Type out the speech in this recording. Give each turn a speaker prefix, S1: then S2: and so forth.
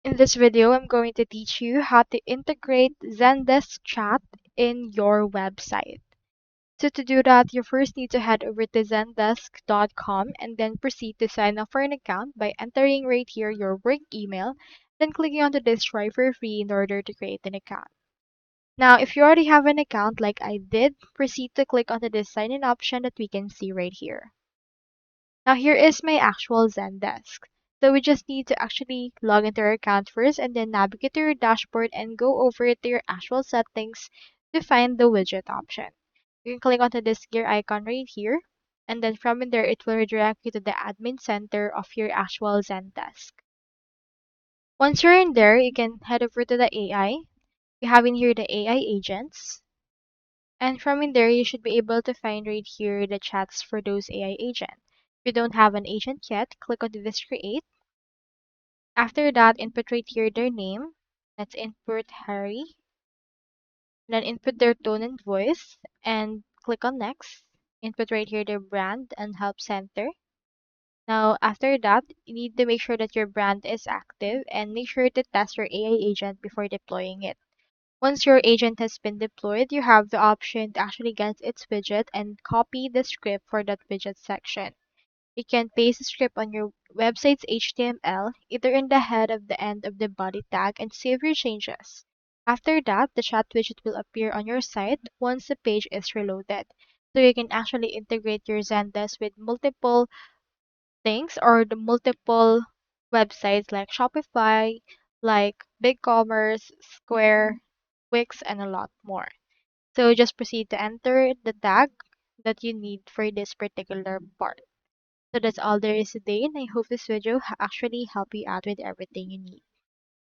S1: In this video, I'm going to teach you how to integrate Zendesk chat in your website. So to do that, you first need to head over to zendesk.com and then proceed to sign up for an account by entering right here your work email, then clicking on this try for free in order to create an account. Now, if you already have an account like I did, proceed to click onto this sign in option that we can see right here. Now here is my actual Zendesk. So we just need to actually log into our account first and then navigate to your dashboard and go over to your actual settings to find the widget option. You can click onto this gear icon right here, and then from in there it will redirect you to the admin center of your actual Zendesk. Once you're in there, you can head over to the AI. You have in here the AI agents. And from in there, you should be able to find right here the chats for those AI agents. If you don't have an agent yet, click on this create. After that, input right here their name. Let's input Harry. Then input their tone and voice and click on next. Input right here their brand and help center. Now, after that, you need to make sure that your brand is active and make sure to test your AI agent before deploying it. Once your agent has been deployed, you have the option to actually get its widget and copy the script for that widget section. You can paste the script on your website's HTML, either in the head of the end of the body tag, and save your changes. After that, the chat widget will appear on your site once the page is reloaded. So you can actually integrate your Zendesk with multiple things or the multiple websites like Shopify, like BigCommerce, Square, Wix, and a lot more. So just proceed to enter the tag that you need for this particular part. So that's all there is today, and I hope this video actually helped you out with everything you need.